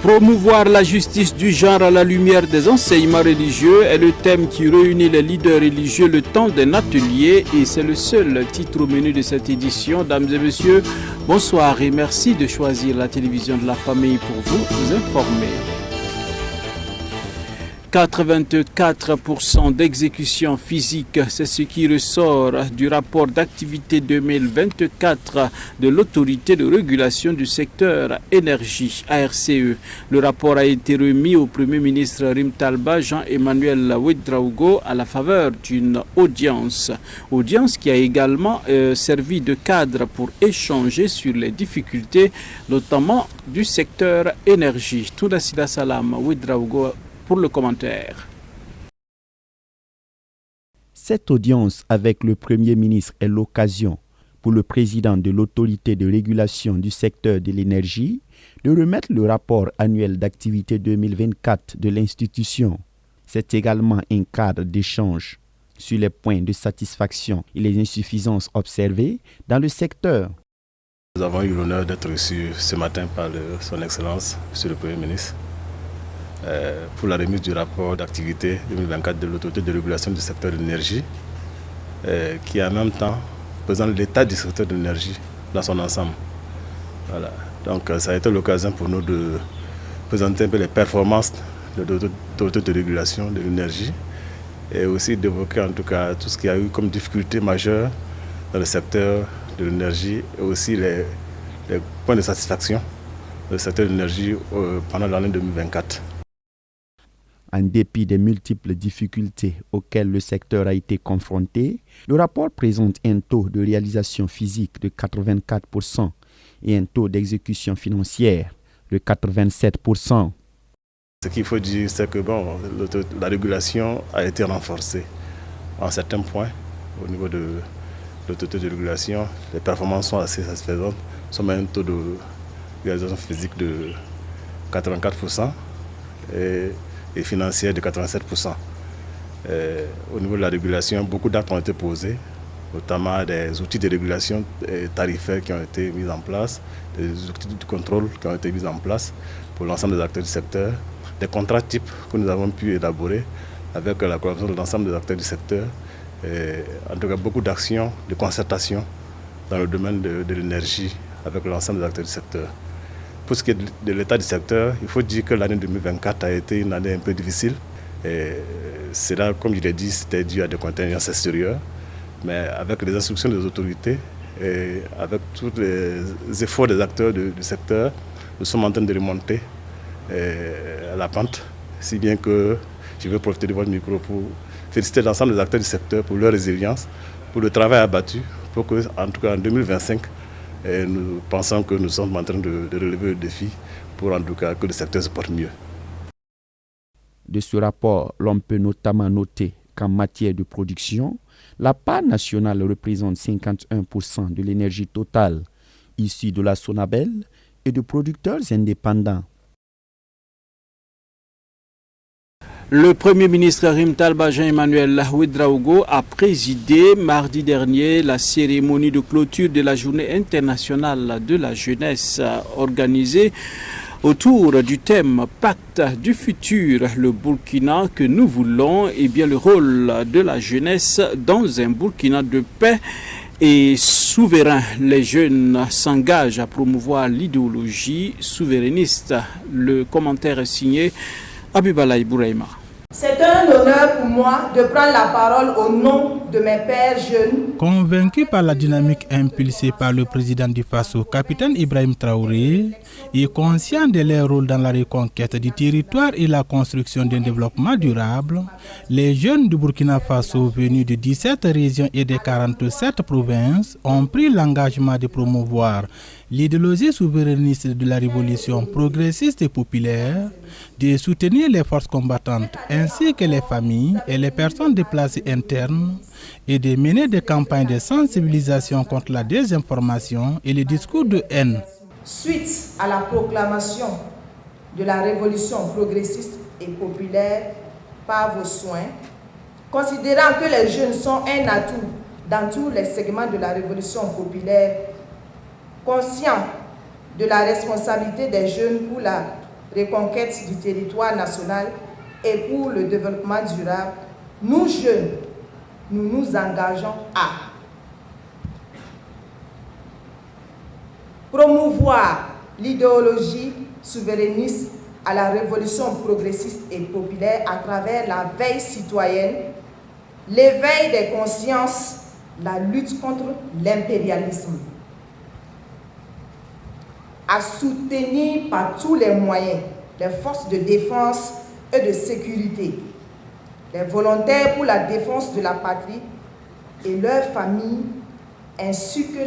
Promouvoir la justice du genre à la lumière des enseignements religieux est le thème qui réunit les leaders religieux le temps d'un atelier et c'est le seul titre au menu de cette édition. Dames et messieurs, bonsoir et merci de choisir la télévision de la famille pour vous informer. 84% d'exécution physique, c'est ce qui ressort du rapport d'activité 2024 de l'autorité de régulation du secteur énergie, ARCE. Le rapport a été remis au Premier ministre Rimtalba Jean-Emmanuel Ouedraogo à la faveur d'une audience qui a également servi de cadre pour échanger sur les difficultés, notamment du secteur énergie. Toudasida Salam, Ouedraogo pour le commentaire. Cette audience avec le Premier ministre est l'occasion pour le président de l'autorité de régulation du secteur de l'énergie de remettre le rapport annuel d'activité 2024 de l'institution. C'est également un cadre d'échange sur les points de satisfaction et les insuffisances observées dans le secteur. Nous avons eu l'honneur d'être reçus ce matin par son Excellence, Monsieur le Premier ministre, pour la remise du rapport d'activité 2024 de l'autorité de régulation du secteur de l'énergie, qui en même temps présente l'état du secteur de l'énergie dans son ensemble. Voilà. Donc ça a été l'occasion pour nous de présenter un peu les performances de l'autorité de régulation de l'énergie et aussi d'évoquer en tout cas tout ce qu'il y a eu comme difficulté majeure dans le secteur de l'énergie et aussi les points de satisfaction du secteur de l'énergie pendant l'année 2024. En dépit des multiples difficultés auxquelles le secteur a été confronté, le rapport présente un taux de réalisation physique de 84% et un taux d'exécution financière de 87%. Ce qu'il faut dire, c'est que la régulation a été renforcée en certains points au niveau de l'autorité de régulation. Les performances sont assez satisfaisantes. Nous sommes à un taux de réalisation physique de 84% et financière de 87%. Au niveau de la régulation, beaucoup d'actes ont été posés, notamment des outils de régulation tarifaires qui ont été mis en place, des outils de contrôle qui ont été mis en place pour l'ensemble des acteurs du secteur, des contrats types que nous avons pu élaborer avec la collaboration de l'ensemble des acteurs du secteur, en tout cas beaucoup d'actions de concertation dans le domaine de l'énergie avec l'ensemble des acteurs du secteur. Pour ce qui est de l'état du secteur, il faut dire que l'année 2024 a été une année un peu difficile. C'est là, comme je l'ai dit, c'était dû à des contingences extérieures. Mais avec les instructions des autorités et avec tous les efforts des acteurs du secteur, nous sommes en train de remonter la pente. Si bien que je veux profiter de votre micro pour féliciter l'ensemble des acteurs du secteur pour leur résilience, pour le travail abattu, pour que, en tout cas en 2025, et nous pensons que nous sommes en train de relever le défi pour en tout cas que le secteur se porte mieux. De ce rapport, l'on peut notamment noter qu'en matière de production, la part nationale représente 51% de l'énergie totale issue de la Sonabel et de producteurs indépendants. Le Premier ministre Rimtalba Jean-Emmanuel Ouedraogo a présidé mardi dernier la cérémonie de clôture de la Journée internationale de la jeunesse organisée autour du thème Pacte du futur, le Burkina que nous voulons, et bien le rôle de la jeunesse dans un Burkina de paix et souverain. Les jeunes s'engagent à promouvoir l'idéologie souverainiste. Le commentaire est signé Abibalaï Bouraïma. C'est un honneur pour moi de prendre la parole au nom de mes pères jeunes. Convaincu par la dynamique impulsée par le président du Faso, capitaine Ibrahim Traoré, et conscient de leur rôle dans la reconquête du territoire et la construction d'un développement durable, les jeunes du Burkina Faso venus de 17 régions et de 47 provinces ont pris l'engagement de promouvoir l'idéologie souverainiste de la révolution progressiste et populaire, de soutenir les forces combattantes ainsi que les familles et les personnes déplacées internes et de mener des campagnes de sensibilisation contre la désinformation et les discours de haine. Suite à la proclamation de la révolution progressiste et populaire par vos soins, considérant que les jeunes sont un atout dans tous les segments de la révolution populaire, conscient de la responsabilité des jeunes pour la reconquête du territoire national et pour le développement durable, nous jeunes, nous nous engageons à promouvoir l'idéologie souverainiste à la révolution progressiste et populaire à travers la veille citoyenne, l'éveil des consciences, la lutte contre l'impérialisme, à soutenir par tous les moyens les forces de défense et de sécurité, les volontaires pour la défense de la patrie et leurs familles, ainsi que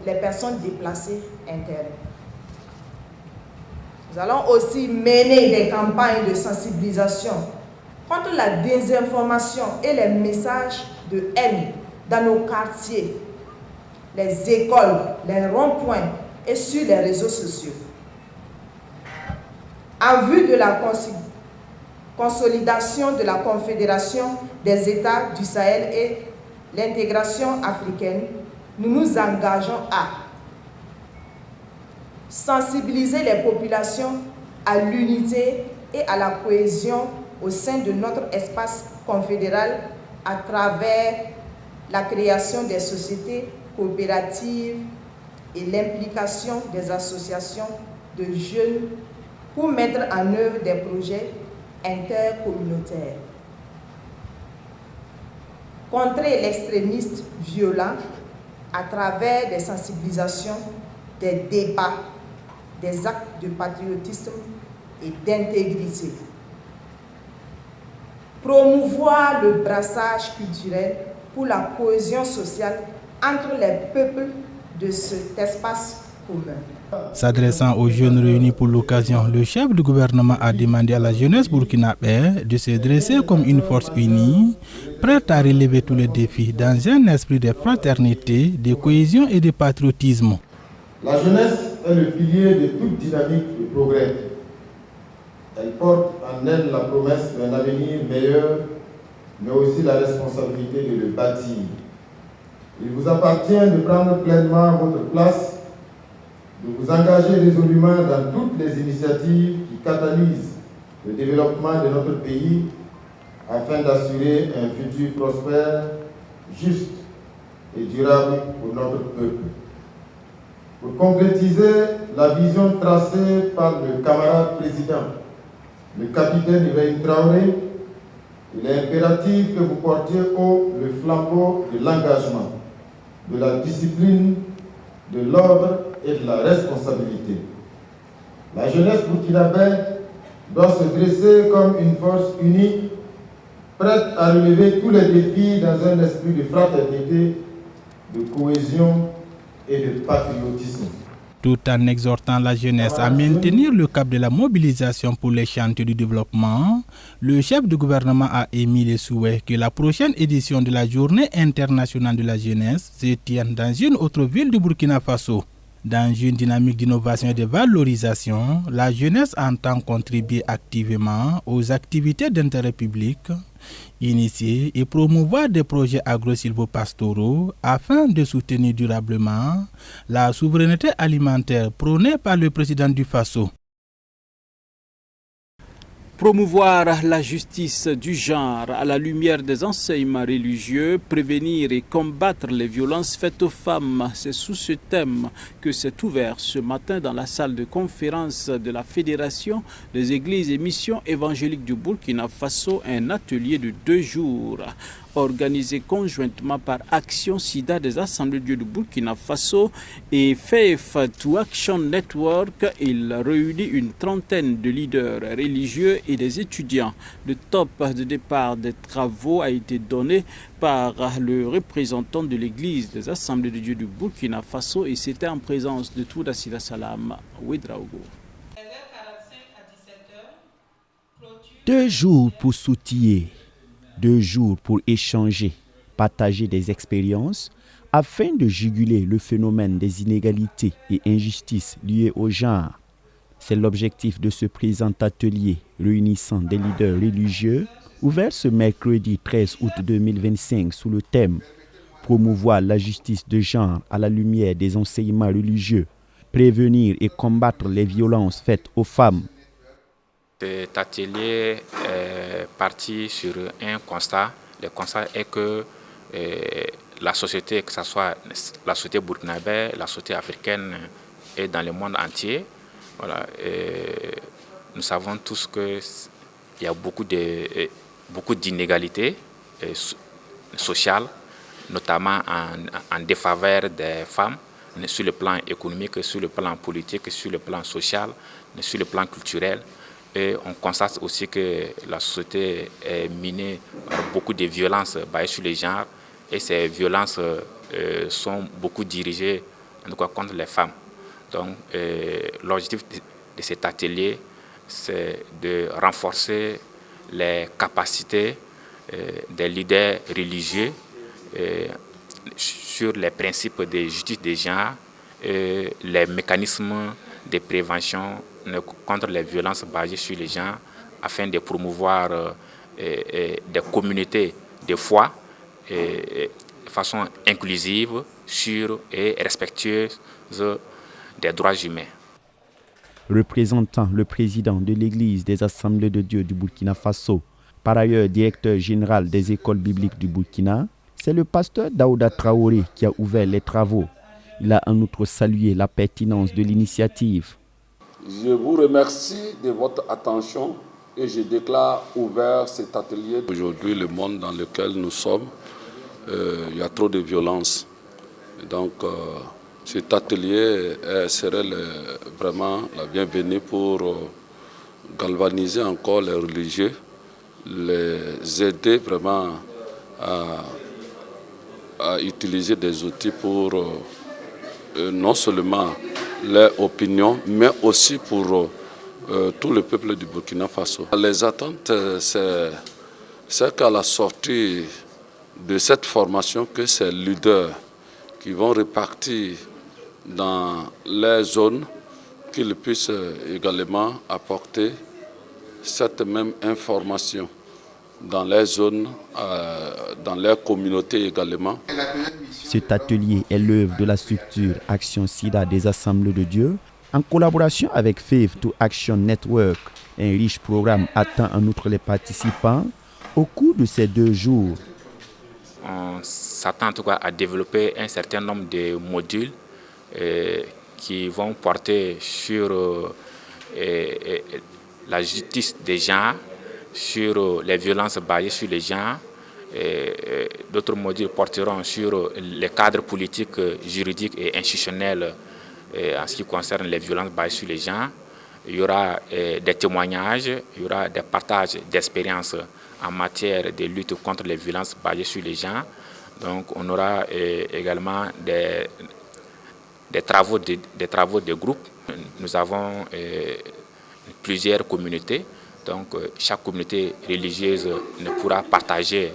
les personnes déplacées internes. Nous allons aussi mener des campagnes de sensibilisation contre la désinformation et les messages de haine dans nos quartiers, les écoles, les ronds-points et sur les réseaux sociaux. En vue de la consolidation de la Confédération des États du Sahel et l'intégration africaine, nous nous engageons à sensibiliser les populations à l'unité et à la cohésion au sein de notre espace confédéral à travers la création des sociétés coopératives et l'implication des associations de jeunes pour mettre en œuvre des projets intercommunautaires. Contrer l'extrémisme violent à travers des sensibilisations, des débats, des actes de patriotisme et d'intégrité. Promouvoir le brassage culturel pour la cohésion sociale entre les peuples de cet espace commun. S'adressant aux jeunes réunis pour l'occasion, le chef du gouvernement a demandé à la jeunesse burkinabé de se dresser comme une force unie, prête à relever tous les défis dans un esprit de fraternité, de cohésion et de patriotisme. La jeunesse est le pilier de toute dynamique de progrès. Elle porte en elle la promesse d'un avenir meilleur, mais aussi la responsabilité de le bâtir. Il vous appartient de prendre pleinement votre place, de vous engager résolument dans toutes les initiatives qui catalysent le développement de notre pays afin d'assurer un futur prospère, juste et durable pour notre peuple. Pour concrétiser la vision tracée par le camarade président, le capitaine Ibrahim Traoré, il est impératif que vous portiez haut le flambeau de l'engagement, de la discipline, de l'ordre et de la responsabilité. La jeunesse burkinabé doit se dresser comme une force unie, prête à relever tous les défis dans un esprit de fraternité, de cohésion et de patriotisme. Tout en exhortant la jeunesse à maintenir le cap de la mobilisation pour les chantiers du développement, le chef du gouvernement a émis le souhait que la prochaine édition de la Journée internationale de la jeunesse se tienne dans une autre ville du Burkina Faso. Dans une dynamique d'innovation et de valorisation, la jeunesse entend contribuer activement aux activités d'intérêt public, initier et promouvoir des projets agro-silvopastoraux afin de soutenir durablement la souveraineté alimentaire prônée par le président du Faso. Promouvoir la justice du genre à la lumière des enseignements religieux, prévenir et combattre les violences faites aux femmes, c'est sous ce thème que s'est ouvert ce matin dans la salle de conférence de la Fédération des Églises et Missions évangéliques du Burkina Faso un atelier de 2 jours. Organisé conjointement par Action Sida des Assemblées de Dieu du Burkina Faso et Faith to Action Network, il réunit une trentaine de leaders religieux et des étudiants. Le top de départ des travaux a été donné par le représentant de l'Église des Assemblées de Dieu du Burkina Faso et c'était en présence de Touda Sida Salam Ouedraogo. 2 jours pour s'outiller. 2 jours pour échanger, partager des expériences afin de juguler le phénomène des inégalités et injustices liées au genre. C'est l'objectif de ce présent atelier réunissant des leaders religieux ouvert ce mercredi 13 août 2025 sous le thème « Promouvoir la justice de genre à la lumière des enseignements religieux, prévenir et combattre les violences faites aux femmes ». Cet atelier est parti sur un constat. Le constat est que la société, que ce soit la société burkinabé, la société africaine et dans le monde entier, voilà, nous savons tous qu'il y a beaucoup d'inégalités sociales, notamment en défaveur des femmes, sur le plan économique, sur le plan politique, sur le plan social, sur le plan culturel. Et on constate aussi que la société est minée par beaucoup de violences basées sur les genres, et ces violences sont beaucoup dirigées en tout cas contre les femmes. Donc l'objectif de cet atelier, c'est de renforcer les capacités des leaders religieux sur les principes de justice des genres et les mécanismes de prévention contre les violences basées sur les genres, afin de promouvoir des communautés de foi de façon inclusive, sûre et respectueuse des droits humains. Représentant le président de l'Église des Assemblées de Dieu du Burkina Faso, par ailleurs directeur général des écoles bibliques du Burkina, c'est le pasteur Daouda Traoré qui a ouvert les travaux. Il a en outre salué la pertinence de l'initiative. Je vous remercie de votre attention et je déclare ouvert cet atelier. Aujourd'hui, le monde dans lequel nous sommes, il y a trop de violence. Donc, cet atelier serait vraiment la bienvenue pour galvaniser encore les religieux, les aider vraiment à utiliser des outils pour non seulement leur opinion, mais aussi pour tout le peuple du Burkina Faso. Les attentes, c'est qu'à la sortie de cette formation, que ces leaders qui vont répartir dans les zones, qu'ils puissent également apporter cette même information dans les zones, dans les communautés également. Cet atelier est l'œuvre de la structure Action SIDA des Assemblées de Dieu, en collaboration avec Faith to Action Network. Un riche programme attend en outre les participants au cours de ces 2 jours. On s'attend en tout cas à développer un certain nombre de modules qui vont porter sur la justice des genres, sur les violences basées sur les genres. D'autres modules porteront sur les cadres politiques, juridiques et institutionnels en ce qui concerne les violences basées sur les genres. Il y aura des témoignages, il y aura des partages d'expériences en matière de lutte contre les violences basées sur les genres. Donc on aura également des travaux de groupe. Nous avons plusieurs communautés. Donc chaque communauté religieuse ne pourra partager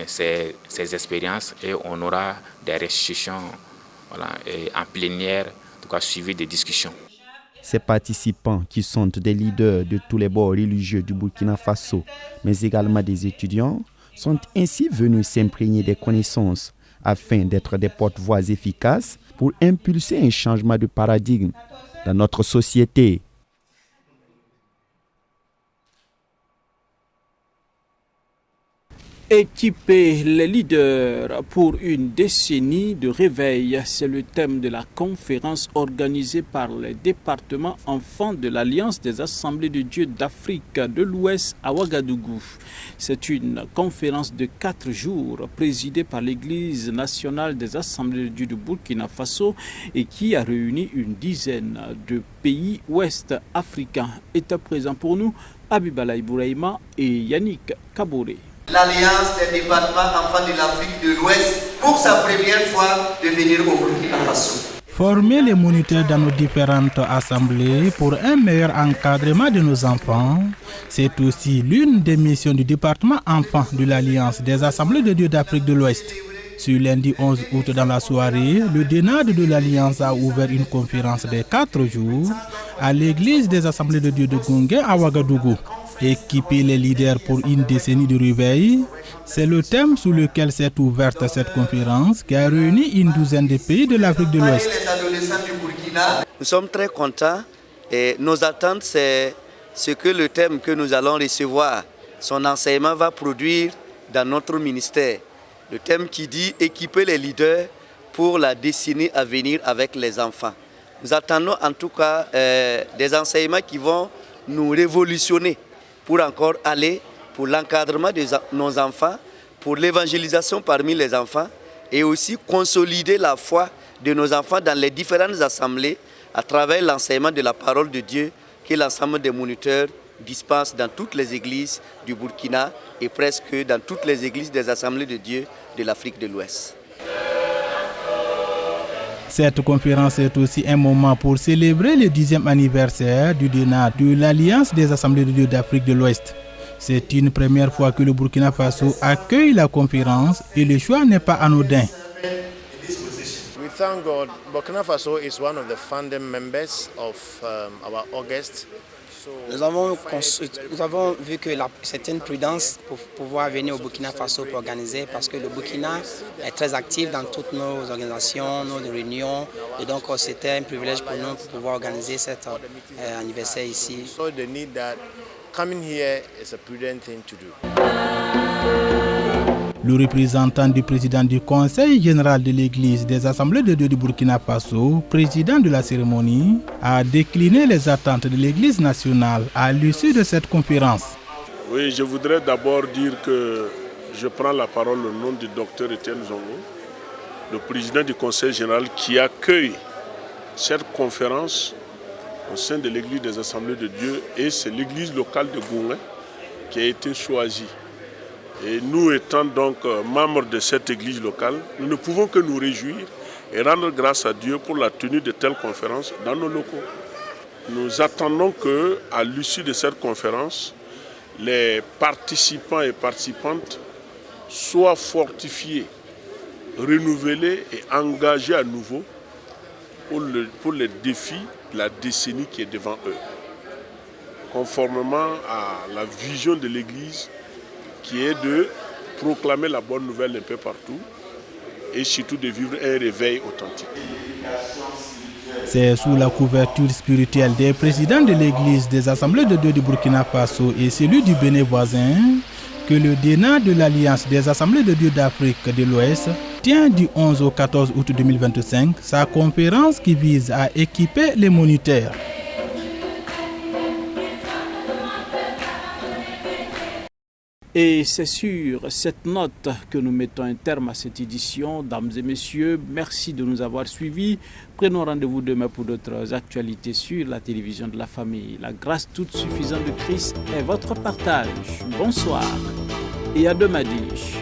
ses expériences, et on aura des restitutions en plénière, en tout cas suivies des discussions. Ces participants, qui sont des leaders de tous les bords religieux du Burkina Faso, mais également des étudiants, sont ainsi venus s'imprégner des connaissances afin d'être des porte-voix efficaces pour impulser un changement de paradigme dans notre société. Équiper les leaders pour une décennie de réveil, c'est le thème de la conférence organisée par les départements enfants de l'Alliance des Assemblées de Dieu d'Afrique de l'Ouest à Ouagadougou. C'est une conférence de 4 jours présidée par l'Église nationale des Assemblées de Dieu de Burkina Faso et qui a réuni une dizaine de pays ouest africains. Étaient présents pour nous Abibalaï Bouraïma et Yannick Kaboré. L'Alliance des départements enfants de l'Afrique de l'Ouest pour sa première fois de venir au Burkina Faso. Former les moniteurs dans nos différentes assemblées pour un meilleur encadrement de nos enfants, c'est aussi l'une des missions du département enfants de l'Alliance des Assemblées de Dieu d'Afrique de l'Ouest. Sur lundi 11 août dans la soirée, le DENAD de l'Alliance a ouvert une conférence de 4 jours à l'église des Assemblées de Dieu de Gungue à Ouagadougou. Équiper les leaders pour une décennie de réveil, c'est le thème sous lequel s'est ouverte cette conférence qui a réuni une douzaine de pays de l'Afrique de l'Ouest. Nous sommes très contents Et nos attentes, c'est ce que le thème que nous allons recevoir, son enseignement va produire dans notre ministère. Le thème qui dit « Équiper les leaders pour la décennie à venir avec les enfants ». Nous attendons en tout cas des enseignements qui vont nous révolutionner pour encore aller pour l'encadrement de nos enfants, pour l'évangélisation parmi les enfants et aussi consolider la foi de nos enfants dans les différentes assemblées à travers l'enseignement de la parole de Dieu que l'ensemble des moniteurs dispensent dans toutes les églises du Burkina et presque dans toutes les églises des assemblées de Dieu de l'Afrique de l'Ouest. Cette conférence est aussi un moment pour célébrer le 10e anniversaire du DENA, de l'Alliance des Assemblées de Dieu d'Afrique de l'Ouest. C'est une première fois que le Burkina Faso accueille la conférence et le choix n'est pas anodin. We thank God. Burkina Faso is one of the founding members of our August. Nous avons vu que c'est une prudence pour pouvoir venir au Burkina Faso pour organiser parce que le Burkina est très actif dans toutes nos organisations, nos réunions et donc c'était un privilège pour nous pour pouvoir organiser cet anniversaire ici. So the need that coming here is a prudent thing to do. Le représentant du président du Conseil général de l'Église des Assemblées de Dieu du Burkina Faso, président de la cérémonie, a décliné les attentes de l'Église nationale à l'issue de cette conférence. Oui, je voudrais d'abord dire que je prends la parole au nom du docteur Etienne Zongo, le président du Conseil général qui accueille cette conférence au sein de l'Église des Assemblées de Dieu et c'est l'Église locale de Gouin qui a été choisie. Et nous étant donc membres de cette église locale, nous ne pouvons que nous réjouir et rendre grâce à Dieu pour la tenue de telles conférences dans nos locaux. Nous attendons qu'à l'issue de cette conférence, les participants et participantes soient fortifiés, renouvelés et engagés à nouveau pour les défis de la décennie qui est devant eux. Conformément à la vision de l'Église, qui est de proclamer la bonne nouvelle un peu partout et surtout de vivre un réveil authentique. C'est sous la couverture spirituelle des présidents de l'Église des Assemblées de Dieu du Burkina Faso et celui du Bénin voisin que le DENA de l'Alliance des Assemblées de Dieu d'Afrique de l'Ouest tient du 11 au 14 août 2025 sa conférence qui vise à équiper les moniteurs. Et c'est sur cette note que nous mettons un terme à cette édition. Dames et messieurs, merci de nous avoir suivis. Prenons rendez-vous demain pour d'autres actualités sur la télévision de la famille. La grâce toute suffisante de Christ est votre partage. Bonsoir et à demain dimanche.